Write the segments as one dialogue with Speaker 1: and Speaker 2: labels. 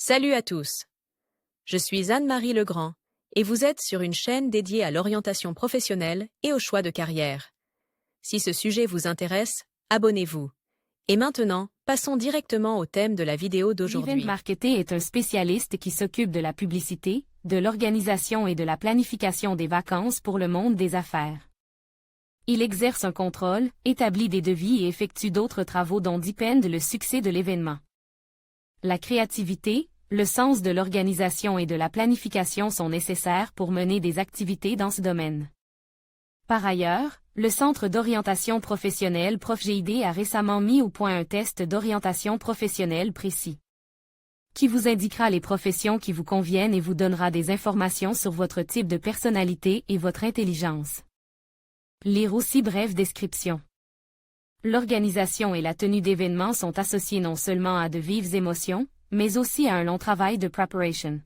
Speaker 1: Salut à tous. Je suis Anne-Marie Legrand et vous êtes sur une chaîne dédiée à l'orientation professionnelle et au choix de carrière. Si ce sujet vous intéresse, abonnez-vous. Et maintenant, passons directement au thème de la vidéo
Speaker 2: L'event
Speaker 1: d'aujourd'hui.
Speaker 2: marketer est un spécialiste qui s'occupe de la publicité, de l'organisation et de la planification des vacances pour le monde des affaires. Il exerce un contrôle, établit des devis et effectue d'autres travaux dont dépendent le succès de l'événement. La créativité, le sens de l'organisation et de la planification sont nécessaires pour mener des activités dans ce domaine. Par ailleurs, le Centre d'orientation professionnelle ProfGID a récemment mis au point un test d'orientation professionnelle précis, qui vous indiquera les professions qui vous conviennent et vous donnera des informations sur votre type de personnalité et votre intelligence. Lire aussi brève description. L'organisation et la tenue d'événements sont associées non seulement à de vives émotions, mais aussi à un long travail de preparation.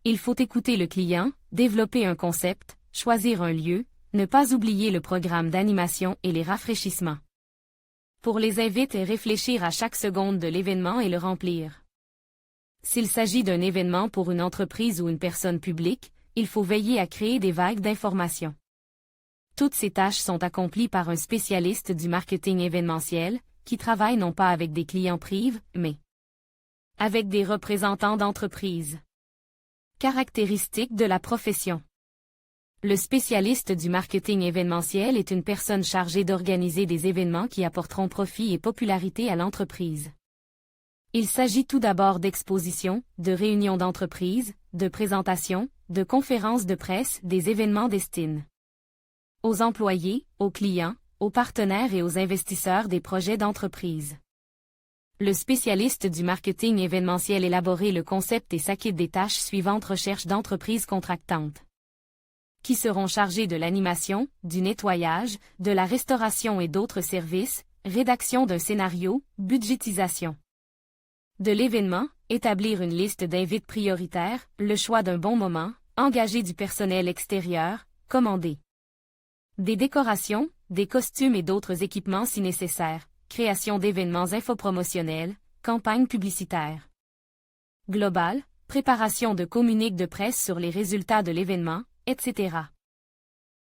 Speaker 2: Il faut écouter le client, développer un concept, choisir un lieu, ne pas oublier le programme d'animation et les rafraîchissements. Pour les invités, réfléchir à chaque seconde de l'événement et le remplir. S'il s'agit d'un événement pour une entreprise ou une personne publique, il faut veiller à créer des vagues d'informations. Toutes ces tâches sont accomplies par un spécialiste du marketing événementiel, qui travaille non pas avec des clients privés, mais avec des représentants d'entreprises. Caractéristiques de la profession. Le spécialiste du marketing événementiel est une personne chargée d'organiser des événements qui apporteront profit et popularité à l'entreprise. Il s'agit tout d'abord d'expositions, de réunions d'entreprise, de présentations, de conférences de presse, des événements destinés aux employés, aux clients, aux partenaires et aux investisseurs des projets d'entreprise. Le spécialiste du marketing événementiel élabore le concept et s'acquitte des tâches suivantes: recherche d'entreprises contractantes, qui seront chargées de l'animation, du nettoyage, de la restauration et d'autres services, rédaction d'un scénario, budgétisation de l'événement, établir une liste d'invités prioritaires, le choix d'un bon moment, engager du personnel extérieur, commander des décorations, des costumes et d'autres équipements si nécessaire, création d'événements infopromotionnels, campagnes publicitaires globales, préparation de communiqués de presse sur les résultats de l'événement, etc.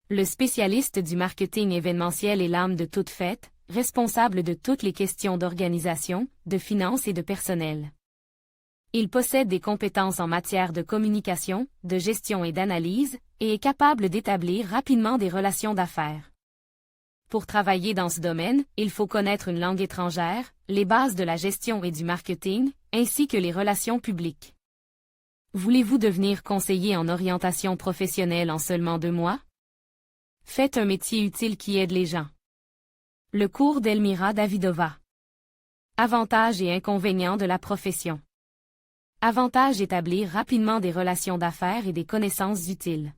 Speaker 2: Le spécialiste du marketing événementiel est l'âme de toute fête, responsable de toutes les questions d'organisation, de finances et de personnel. Il possède des compétences en matière de communication, de gestion et d'analyse, et est capable d'établir rapidement des relations d'affaires. Pour travailler dans ce domaine, il faut connaître une langue étrangère, les bases de la gestion et du marketing, ainsi que les relations publiques. Voulez-vous devenir conseiller en orientation professionnelle en seulement 2 mois? Faites un métier utile qui aide les gens. Le cours d'Elmira Davidova. Avantages et inconvénients de la profession. Avantage: établir rapidement des relations d'affaires et des connaissances utiles.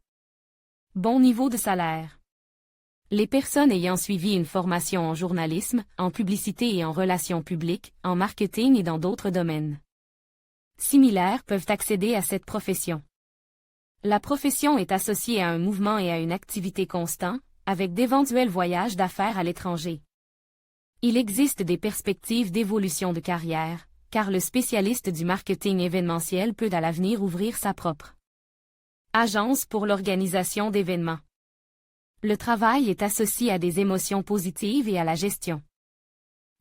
Speaker 2: Bon niveau de salaire. Les personnes ayant suivi une formation en journalisme, en publicité et en relations publiques, en marketing et dans d'autres domaines similaires peuvent accéder à cette profession. La profession est associée à un mouvement et à une activité constante, avec d'éventuels voyages d'affaires à l'étranger. Il existe des perspectives d'évolution de carrière, car le spécialiste du marketing événementiel peut à l'avenir ouvrir sa propre agence pour l'organisation d'événements. Le travail est associé à des émotions positives et à la gestion.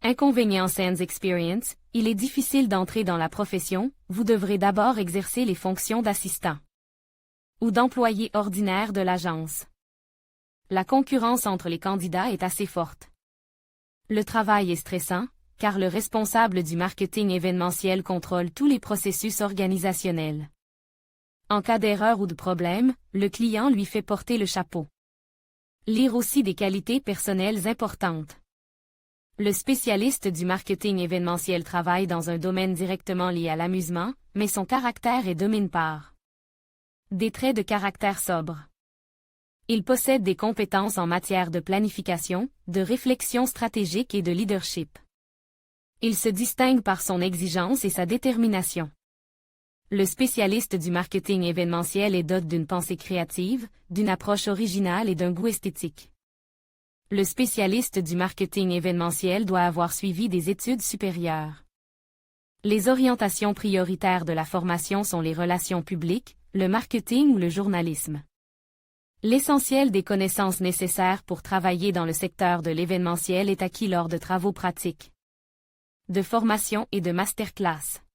Speaker 2: Inconvénient: sans experience, il est difficile d'entrer dans la profession, vous devrez d'abord exercer les fonctions d'assistant ou d'employé ordinaire de l'agence. La concurrence entre les candidats est assez forte. Le travail est stressant, car le responsable du marketing événementiel contrôle tous les processus organisationnels. En cas d'erreur ou de problème, le client lui fait porter le chapeau. Lire aussi des qualités personnelles importantes. Le spécialiste du marketing événementiel travaille dans un domaine directement lié à l'amusement, mais son caractère est dominé par des traits de caractère sobres. Il possède des compétences en matière de planification, de réflexion stratégique et de leadership. Il se distingue par son exigence et sa détermination. Le spécialiste du marketing événementiel est doté d'une pensée créative, d'une approche originale et d'un goût esthétique. Le spécialiste du marketing événementiel doit avoir suivi des études supérieures. Les orientations prioritaires de la formation sont les relations publiques, le marketing ou le journalisme. L'essentiel des connaissances nécessaires pour travailler dans le secteur de l'événementiel est acquis lors de travaux pratiques, de formation et de masterclass.